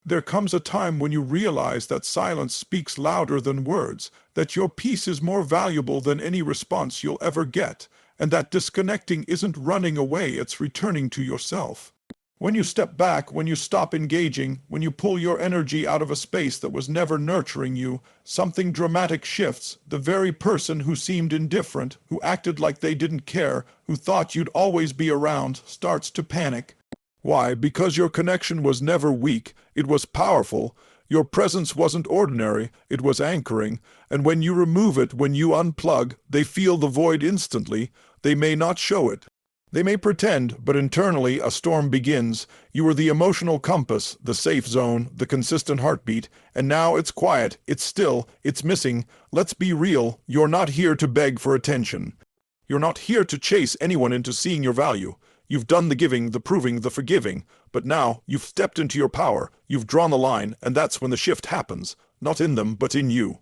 There comes a time when you realize that silence speaks louder than words, that your peace is more valuable than any response you'll ever get, and that disconnecting isn't running away, it's returning to yourself. When you step back, when you stop engaging, when you pull your energy out of a space that was never nurturing you, something dramatic shifts. The very person who seemed indifferent, who acted like they didn't care, who thought you'd always be around, starts to panic. Why? Because your connection was never weak, it was powerful. Your presence wasn't ordinary, it was anchoring. And when you remove it, when you unplug, they feel the void instantly. They may not show it. They may pretend, but internally a storm begins. You were the emotional compass, the safe zone, the consistent heartbeat, and now it's quiet, it's still, it's missing. Let's be real, you're not here to beg for attention. You're not here to chase anyone into seeing your value. You've done the giving, the proving, the forgiving, but now you've stepped into your power, you've drawn the line, and that's when the shift happens, not in them, but in you.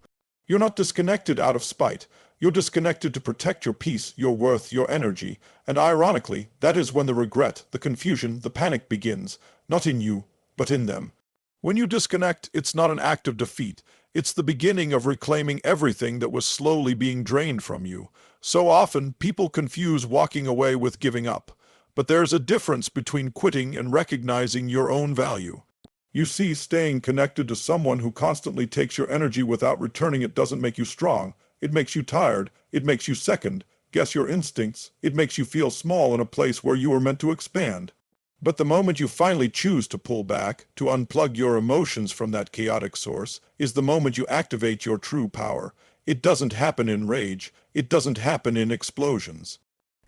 You're not disconnected out of spite. You're disconnected to protect your peace, your worth, your energy. And ironically, that is when the regret, the confusion, the panic begins, not in you, but in them. When you disconnect, it's not an act of defeat. It's the beginning of reclaiming everything that was slowly being drained from you. So often, people confuse walking away with giving up. But there's a difference between quitting and recognizing your own value. You see, staying connected to someone who constantly takes your energy without returning it doesn't make you strong. It makes you tired. It makes you second. Guess your instincts. It makes you feel small in a place where you were meant to expand. But the moment you finally choose to pull back, to unplug your emotions from that chaotic source, is the moment you activate your true power. It doesn't happen in rage. It doesn't happen in explosions.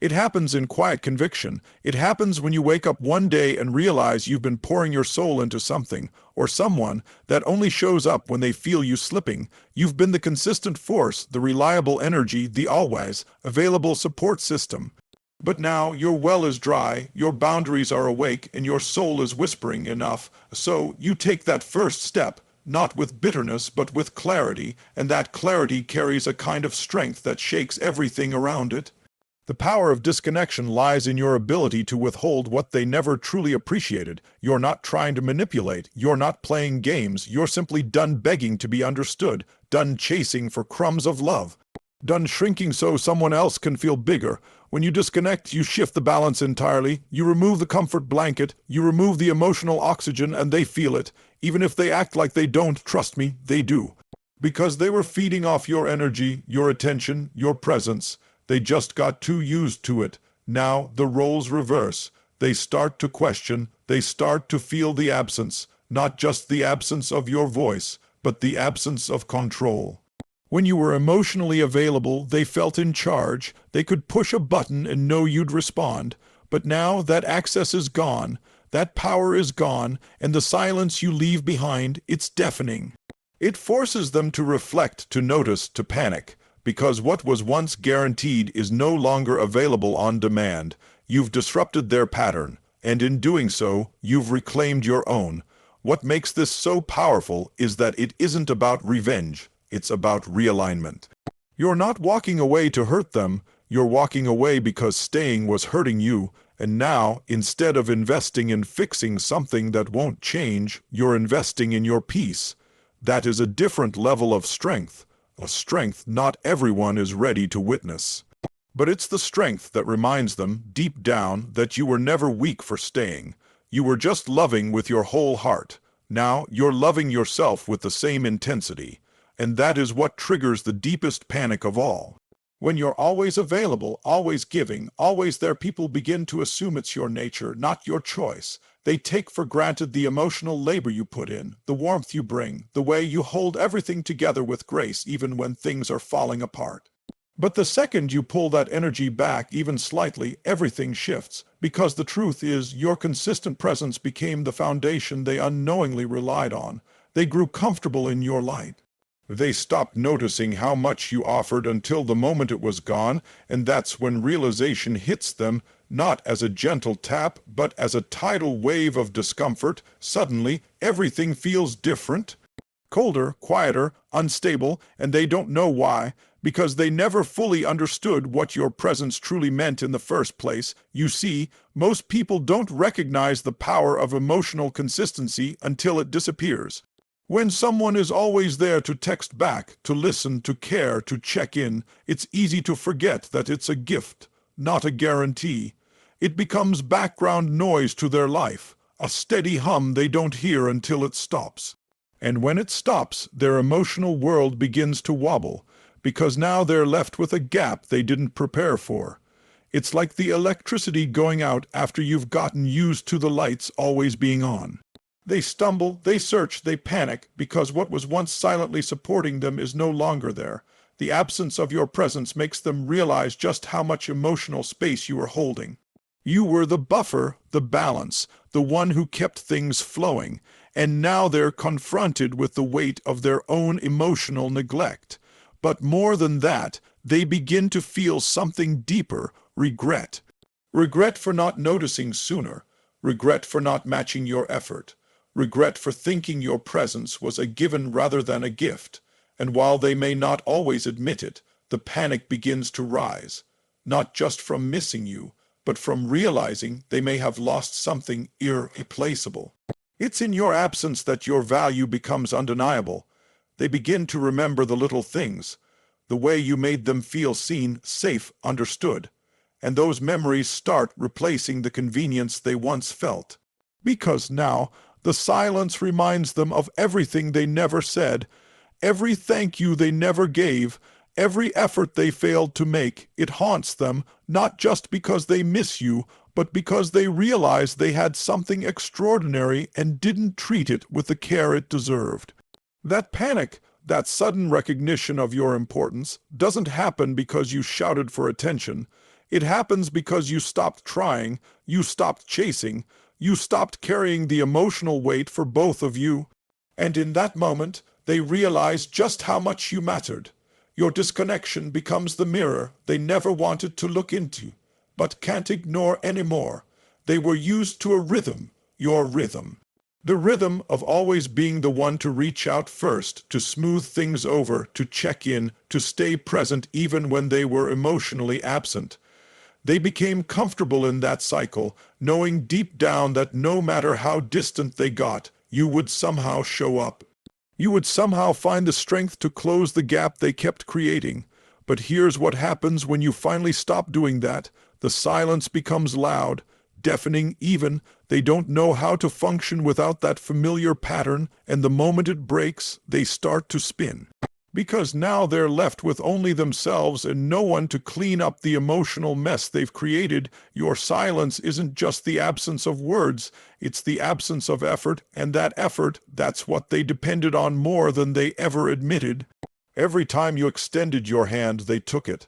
It happens in quiet conviction. It happens when you wake up one day and realize you've been pouring your soul into something, or someone, that only shows up when they feel you slipping. You've been the consistent force, the reliable energy, the always available support system. But now your well is dry, your boundaries are awake, and your soul is whispering enough. So you take that first step, not with bitterness, but with clarity, and that clarity carries a kind of strength that shakes everything around it. The power of disconnection lies in your ability to withhold what they never truly appreciated. You're not trying to manipulate. You're not playing games. You're simply done begging to be understood, done chasing for crumbs of love, done shrinking so someone else can feel bigger. When you disconnect, you shift the balance entirely. You remove the comfort blanket. You remove the emotional oxygen, and they feel it. Even if they act like they don't, trust me, they do. Because they were feeding off your energy, your attention, your presence. They just got too used to it. Now the roles reverse. They start to question. They start to feel the absence, not just the absence of your voice, but the absence of control. When you were emotionally available, they felt in charge. They could push a button and know you'd respond. But now that access is gone. That power is gone, and the silence you leave behind, it's deafening. It forces them to reflect, to notice, to panic. Because what was once guaranteed is no longer available on demand. You've disrupted their pattern, and in doing so, you've reclaimed your own. What makes this so powerful is that it isn't about revenge, it's about realignment. You're not walking away to hurt them, you're walking away because staying was hurting you, and now, instead of investing in fixing something that won't change, you're investing in your peace. That is a different level of strength. A strength not everyone is ready to witness. But it's the strength that reminds them, deep down, that you were never weak for staying. You were just loving with your whole heart. Now you're loving yourself with the same intensity. And that is what triggers the deepest panic of all. When you're always available, always giving, always there, people begin to assume it's your nature, not your choice. They take for granted the emotional labor you put in, the warmth you bring, the way you hold everything together with grace even when things are falling apart. But the second you pull that energy back even slightly, everything shifts, because the truth is your consistent presence became the foundation they unknowingly relied on. They grew comfortable in your light. They stopped noticing how much you offered until the moment it was gone, and that's when realization hits them, not as a gentle tap, but as a tidal wave of discomfort. Suddenly, everything feels different, colder, quieter, unstable, and they don't know why. because they never fully understood what your presence truly meant in the first place. You see, most people don't recognize the power of emotional consistency until it disappears. When someone is always there to text back, to listen, to care, to check in, it's easy to forget that it's a gift, not a guarantee. It becomes background noise to their life, a steady hum they don't hear until it stops. And when it stops, their emotional world begins to wobble, because now they're left with a gap they didn't prepare for. It's like the electricity going out after you've gotten used to the lights always being on. They stumble, they search, they panic, because what was once silently supporting them is no longer there. The absence of your presence makes them realize just how much emotional space you were holding. You were the buffer, the balance, the one who kept things flowing, and now they're confronted with the weight of their own emotional neglect. But more than that, they begin to feel something deeper, regret. Regret for not noticing sooner, regret for not matching your effort, regret for thinking your presence was a given rather than a gift. And while they may not always admit it, the panic begins to rise, not just from missing you, but from realizing they may have lost something irreplaceable. It's in your absence that your value becomes undeniable. They begin to remember the little things, the way you made them feel seen, safe, understood. And those memories start replacing the convenience they once felt. Because now, the silence reminds them of everything they never said, every thank you they never gave, every effort they failed to make. It haunts them, not just because they miss you, but because they realize they had something extraordinary and didn't treat it with the care it deserved. That panic, that sudden recognition of your importance, doesn't happen because you shouted for attention. It happens because you stopped trying, you stopped chasing, you stopped carrying the emotional weight for both of you. And in that moment, they realize just how much you mattered. Your disconnection becomes the mirror they never wanted to look into, but can't ignore anymore. They were used to a rhythm, your rhythm. The rhythm of always being the one to reach out first, to smooth things over, to check in, to stay present even when they were emotionally absent. They became comfortable in that cycle, knowing deep down that no matter how distant they got, you would somehow show up. You would somehow find the strength to close the gap they kept creating. But here's what happens when you finally stop doing that. The silence becomes loud, deafening even. They don't know how to function without that familiar pattern, and the moment it breaks, they start to spin. Because now they're left with only themselves and no one to clean up the emotional mess they've created. Your silence isn't just the absence of words, it's the absence of effort, and that effort, that's what they depended on more than they ever admitted. Every time you extended your hand, they took it.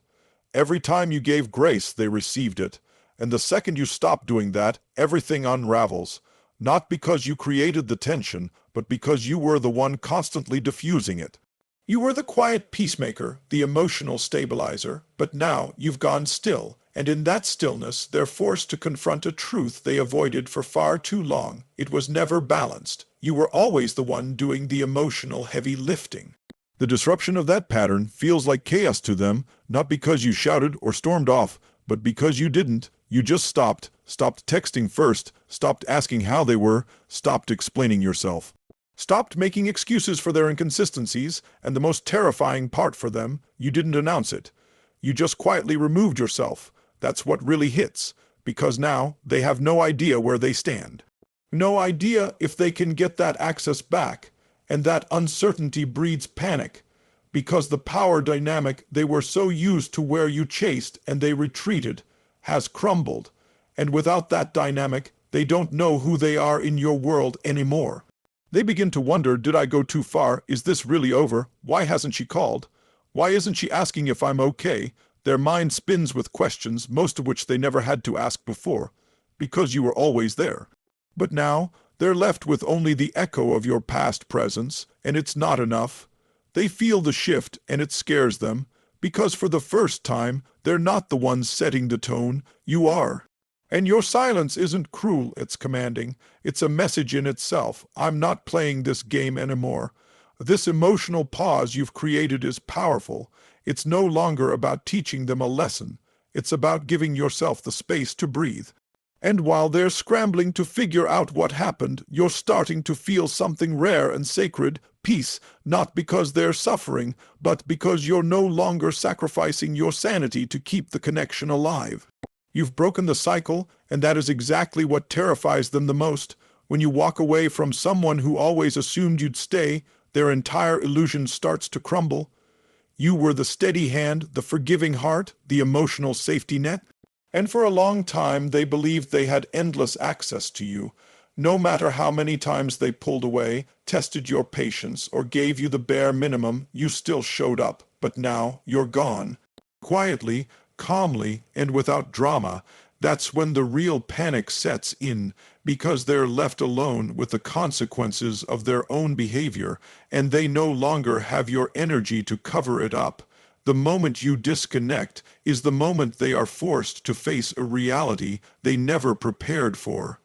Every time you gave grace, they received it. And the second you stop doing that, everything unravels. Not because you created the tension, but because you were the one constantly diffusing it. You were the quiet peacemaker, the emotional stabilizer, but now you've gone still, and in that stillness they're forced to confront a truth they avoided for far too long. It was never balanced. You were always the one doing the emotional heavy lifting. The disruption of that pattern feels like chaos to them, not because you shouted or stormed off, but because you didn't. You just stopped texting first, stopped asking how they were, stopped explaining yourself. Stopped making excuses for their inconsistencies, and the most terrifying part for them, you didn't announce it. You just quietly removed yourself. That's what really hits, because now they have no idea where they stand. No idea if they can get that access back, and that uncertainty breeds panic, because the power dynamic they were so used to where you chased and they retreated has crumbled, and without that dynamic, they don't know who they are in your world anymore. They begin to wonder, did I go too far? Is this really over? Why hasn't she called? Why isn't she asking if I'm okay? Their mind spins with questions, most of which they never had to ask before, because you were always there. But now, they're left with only the echo of your past presence, and it's not enough. They feel the shift, and it scares them, because for the first time, they're not the ones setting the tone, you are. And your silence isn't cruel, it's commanding. It's a message in itself. I'm not playing this game anymore. This emotional pause you've created is powerful. It's no longer about teaching them a lesson. It's about giving yourself the space to breathe. And while they're scrambling to figure out what happened, you're starting to feel something rare and sacred, peace, not because they're suffering, but because you're no longer sacrificing your sanity to keep the connection alive. You've broken the cycle, and that is exactly what terrifies them the most. When you walk away from someone who always assumed you'd stay, their entire illusion starts to crumble. You were the steady hand, the forgiving heart, the emotional safety net. And for a long time they believed they had endless access to you. No matter how many times they pulled away, tested your patience, or gave you the bare minimum, you still showed up. But now you're gone. Quietly, calmly, and without drama. That's when the real panic sets in, because they're left alone with the consequences of their own behavior, and they no longer have your energy to cover it up. The moment you disconnect is the moment they are forced to face a reality they never prepared for.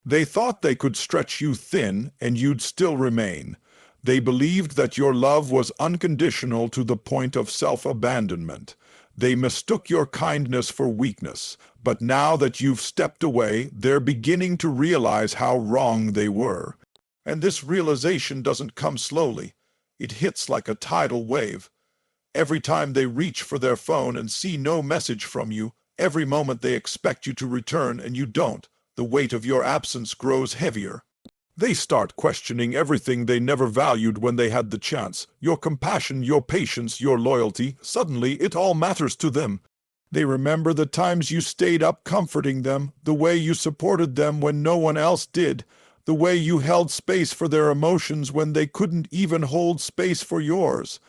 They thought they could stretch you thin and you'd still remain. They believed that your love was unconditional to the point of self-abandonment. They mistook your kindness for weakness, but now that you've stepped away, they're beginning to realize how wrong they were. And this realization doesn't come slowly. It hits like a tidal wave. Every time they reach for their phone and see no message from you, every moment they expect you to return and you don't, the weight of your absence grows heavier. They start questioning everything they never valued when they had the chance. Your compassion, your patience, your loyalty. Suddenly, it all matters to them. They remember the times you stayed up comforting them, the way you supported them when no one else did, the way you held space for their emotions when they couldn't even hold space for yours.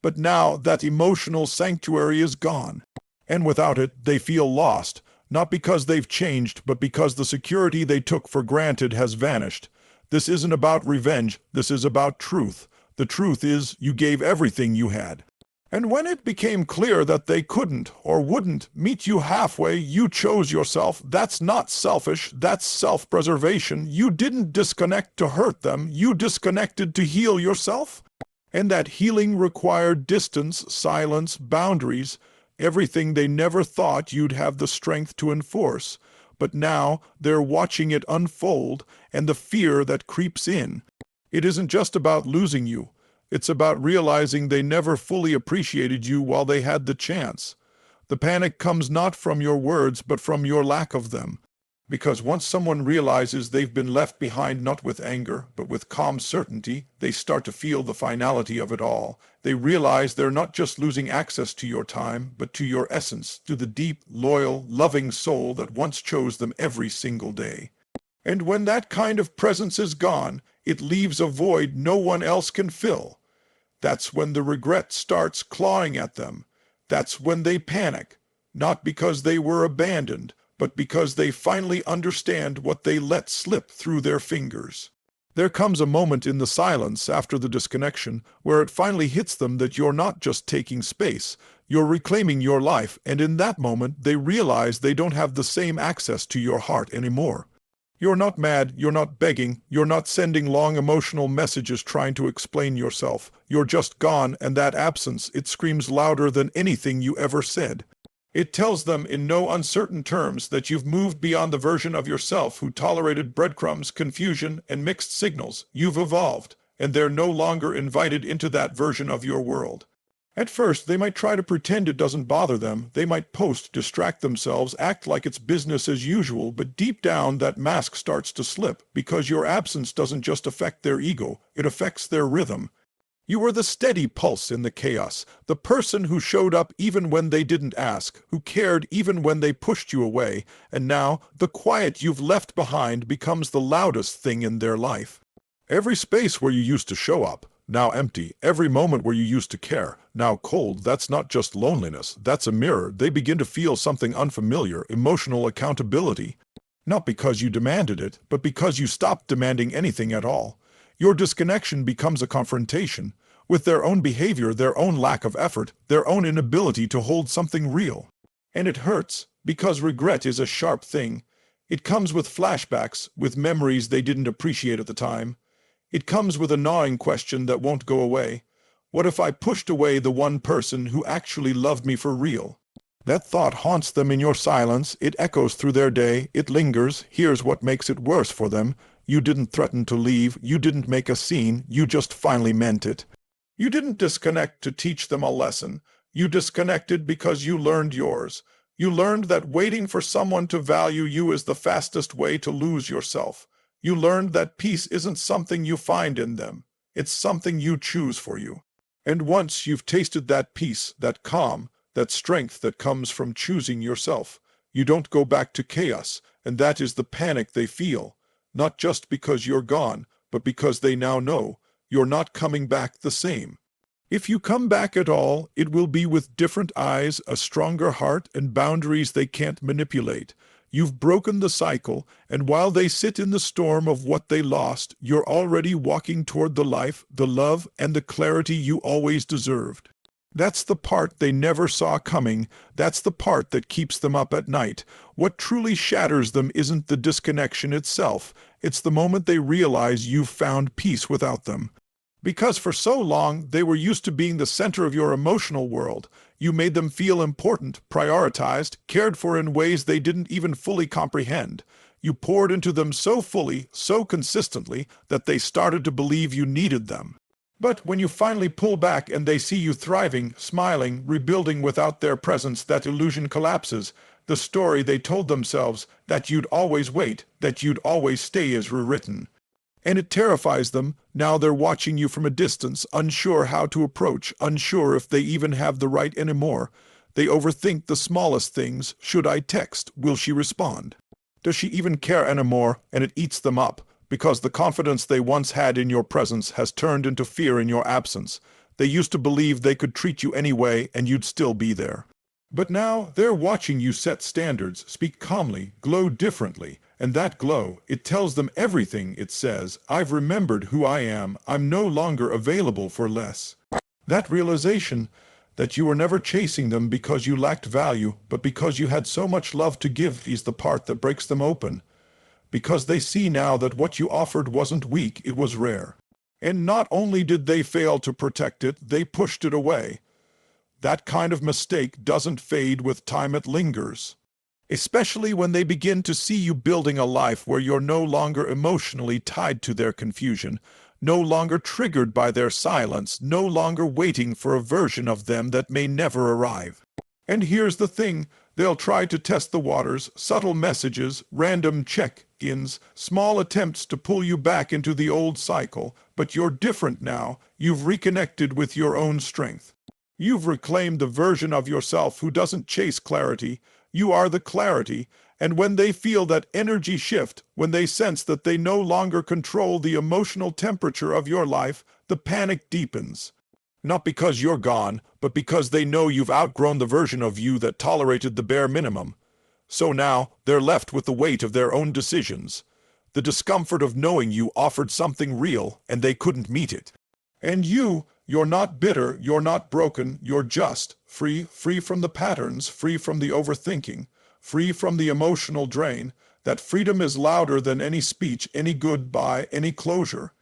But now that emotional sanctuary is gone. And without it, they feel lost, not because they've changed, but because the security they took for granted has vanished. This isn't about revenge, this is about truth. The truth is, you gave everything you had. And when it became clear that they couldn't or wouldn't meet you halfway, you chose yourself. That's not selfish, that's self-preservation. You didn't disconnect to hurt them, you disconnected to heal yourself. And that healing required distance, silence, boundaries, everything they never thought you'd have the strength to enforce. But now they're watching it unfold, and the fear that creeps in. It isn't just about losing you. It's about realizing they never fully appreciated you while they had the chance. The panic comes not from your words, but from your lack of them. Because once someone realizes they've been left behind not with anger, but with calm certainty, they start to feel the finality of it all. They realize they're not just losing access to your time, but to your essence, to the deep, loyal, loving soul that once chose them every single day. And when that kind of presence is gone, it leaves a void no one else can fill. That's when the regret starts clawing at them. That's when they panic, not because they were abandoned, but because they finally understand what they let slip through their fingers. There comes a moment in the silence after the disconnection where it finally hits them that you're not just taking space, you're reclaiming your life, and in that moment they realize they don't have the same access to your heart anymore. You're not mad, you're not begging, you're not sending long emotional messages trying to explain yourself. You're just gone, and that absence, it screams louder than anything you ever said. It tells them in no uncertain terms that you've moved beyond the version of yourself who tolerated breadcrumbs, confusion, and mixed signals. You've evolved, and they're no longer invited into that version of your world. At first, they might try to pretend it doesn't bother them. They might post, distract themselves, act like it's business as usual, but deep down that mask starts to slip because your absence doesn't just affect their ego, it affects their rhythm. You were the steady pulse in the chaos, the person who showed up even when they didn't ask, who cared even when they pushed you away, and now the quiet you've left behind becomes the loudest thing in their life. Every space where you used to show up, now empty. Every moment where you used to care, now cold. That's not just loneliness, that's a mirror. They begin to feel something unfamiliar, emotional accountability. Not because you demanded it, but because you stopped demanding anything at all. Your disconnection becomes a confrontation with their own behavior, their own lack of effort, their own inability to hold something real. And it hurts, because regret is a sharp thing. It comes with flashbacks, with memories they didn't appreciate at the time. It comes with a gnawing question that won't go away. What if I pushed away the one person who actually loved me for real? That thought haunts them in your silence. It echoes through their day. It lingers. Here's what makes it worse for them. You didn't threaten to leave. You didn't make a scene. You just finally meant it. You didn't disconnect to teach them a lesson. You disconnected because you learned yours. You learned that waiting for someone to value you is the fastest way to lose yourself. You learned that peace isn't something you find in them. It's something you choose for you. And once you've tasted that peace, that calm, that strength that comes from choosing yourself, you don't go back to chaos, and that is the panic they feel. Not just because you're gone, but because they now know you're not coming back the same. If you come back at all, it will be with different eyes, a stronger heart, and boundaries they can't manipulate. You've broken the cycle, and while they sit in the storm of what they lost, you're already walking toward the life, the love, and the clarity you always deserved. That's the part they never saw coming. That's the part that keeps them up at night. What truly shatters them isn't the disconnection itself. It's the moment they realize you've found peace without them. Because for so long, they were used to being the center of your emotional world. You made them feel important, prioritized, cared for in ways they didn't even fully comprehend. You poured into them so fully, so consistently, that they started to believe you needed them. But when you finally pull back and they see you thriving, smiling, rebuilding without their presence, that illusion collapses. The story they told themselves, that you'd always wait, that you'd always stay, is rewritten. And it terrifies them. Now they're watching you from a distance, unsure how to approach, unsure if they even have the right anymore. They overthink the smallest things. Should I text? Will she respond? Does she even care anymore? And it eats them up, because the confidence they once had in your presence has turned into fear in your absence. They used to believe they could treat you anyway and you'd still be there. But now they're watching you set standards, speak calmly, glow differently. And that glow, it tells them everything. It says, I've remembered who I am. I'm no longer available for less. That realization that you were never chasing them because you lacked value, but because you had so much love to give, is the part that breaks them open. Because they see now that what you offered wasn't weak, it was rare. And not only did they fail to protect it, they pushed it away. That kind of mistake doesn't fade with time, it lingers. Especially when they begin to see you building a life where you're no longer emotionally tied to their confusion, no longer triggered by their silence, no longer waiting for a version of them that may never arrive. And here's the thing, they'll try to test the waters, subtle messages, random check-ins, small attempts to pull you back into the old cycle, but you're different now. You've reconnected with your own strength. You've reclaimed the version of yourself who doesn't chase clarity. You are the clarity, and when they feel that energy shift, when they sense that they no longer control the emotional temperature of your life, the panic deepens. Not because you're gone, but because they know you've outgrown the version of you that tolerated the bare minimum. So now, they're left with the weight of their own decisions. The discomfort of knowing you offered something real, and they couldn't meet it. And you're not bitter, you're not broken, you're just free from the patterns, free from the overthinking, free from the emotional drain. That freedom is louder than any speech, any goodbye, any closure.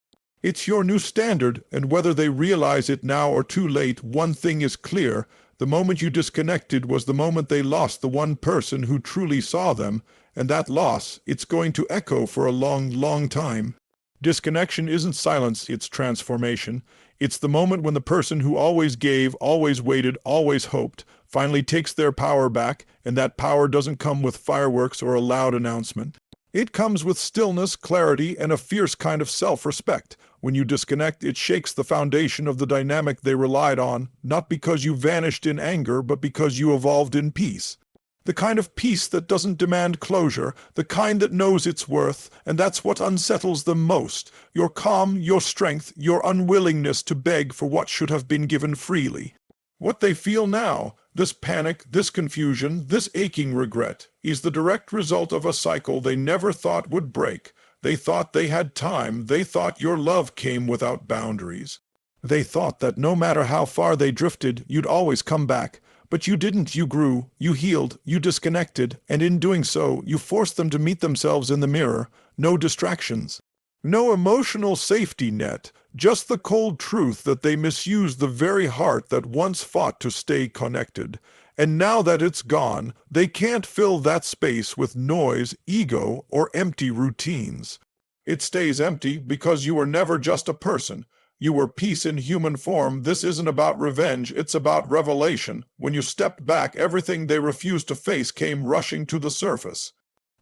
It's your new standard, and whether they realize it now or too late, one thing is clear. The moment you disconnected was the moment they lost the one person who truly saw them, and that loss, it's going to echo for a long, long time. Disconnection isn't silence, it's transformation. It's the moment when the person who always gave, always waited, always hoped, finally takes their power back, and that power doesn't come with fireworks or a loud announcement. It comes with stillness, clarity, and a fierce kind of self-respect. When you disconnect, it shakes the foundation of the dynamic they relied on, not because you vanished in anger, but because you evolved in peace. The kind of peace that doesn't demand closure, the kind that knows its worth, and that's what unsettles them most. Your calm, your strength, your unwillingness to beg for what should have been given freely. What they feel now, this panic, this confusion, this aching regret, is the direct result of a cycle they never thought would break. They thought they had time. They thought your love came without boundaries. They thought that no matter how far they drifted, you'd always come back. But you didn't. You grew, you healed, you disconnected, and in doing so, you forced them to meet themselves in the mirror. No distractions. No emotional safety net. Just the cold truth that they misused the very heart that once fought to stay connected. And now that it's gone, they can't fill that space with noise, ego, or empty routines. It stays empty because you were never just a person. You were peace in human form. This isn't about revenge, it's about revelation. When you stepped back, everything they refused to face came rushing to the surface.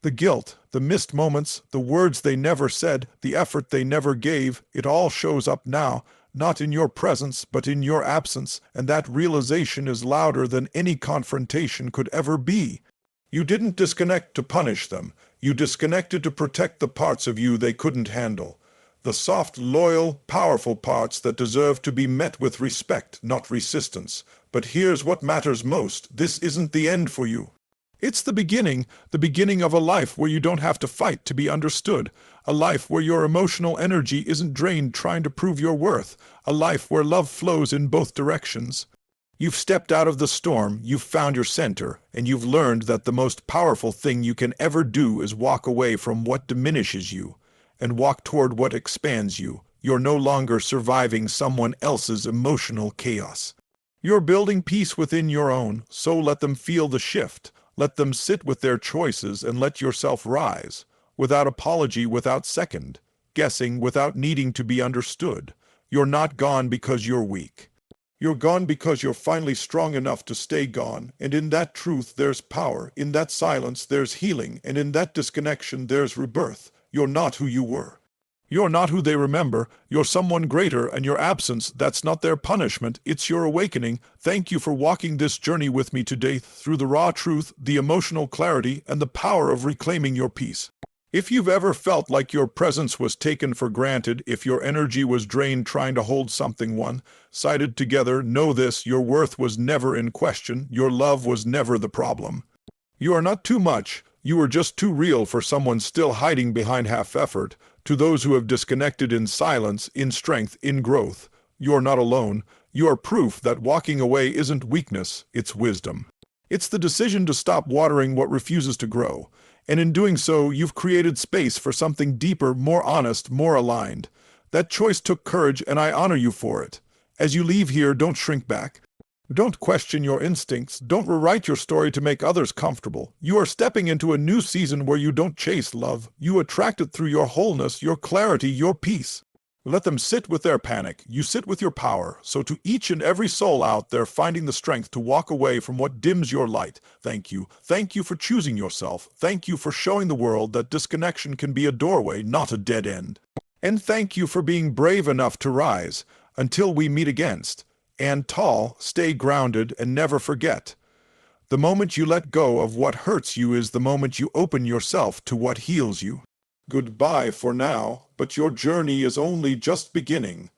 The guilt, the missed moments, the words they never said, the effort they never gave, it all shows up now, not in your presence, but in your absence, and that realization is louder than any confrontation could ever be. You didn't disconnect to punish them. You disconnected to protect the parts of you they couldn't handle. The soft, loyal, powerful parts that deserve to be met with respect, not resistance. But here's what matters most. This isn't the end for you. It's the beginning of a life where you don't have to fight to be understood, a life where your emotional energy isn't drained trying to prove your worth, a life where love flows in both directions. You've stepped out of the storm, you've found your center, and you've learned that the most powerful thing you can ever do is walk away from what diminishes you, and walk toward what expands you. You're no longer surviving someone else's emotional chaos. You're building peace within your own, so let them feel the shift. Let them sit with their choices and let yourself rise, without apology, without second, guessing, without needing to be understood. You're not gone because you're weak. You're gone because you're finally strong enough to stay gone, and in that truth there's power, in that silence there's healing, and in that disconnection there's rebirth. You're not who you were. You're not who they remember. You're someone greater, and your absence, that's not their punishment. It's your awakening. Thank you for walking this journey with me today through the raw truth, the emotional clarity, and the power of reclaiming your peace. If you've ever felt like your presence was taken for granted, if your energy was drained trying to hold something one-sided together, know this: your worth was never in question. Your love was never the problem. You are not too much. You are just too real for someone still hiding behind half-effort. To those who have disconnected in silence, in strength, in growth, you're not alone. You are proof that walking away isn't weakness, it's wisdom. It's the decision to stop watering what refuses to grow. And in doing so, you've created space for something deeper, more honest, more aligned. That choice took courage, and I honor you for it. As you leave here, don't shrink back. Don't question your instincts. Don't rewrite your story to make others comfortable. You are stepping into a new season where you don't chase love. You attract it through your wholeness, your clarity, your peace. Let them sit with their panic. You sit with your power. So to each and every soul out there finding the strength to walk away from what dims your light, thank you. Thank you for choosing yourself. Thank you for showing the world that disconnection can be a doorway, not a dead end. And thank you for being brave enough to rise. Until we meet again. And tall, stay grounded, and never forget. The moment you let go of what hurts you is the moment you open yourself to what heals you. Goodbye for now, but your journey is only just beginning.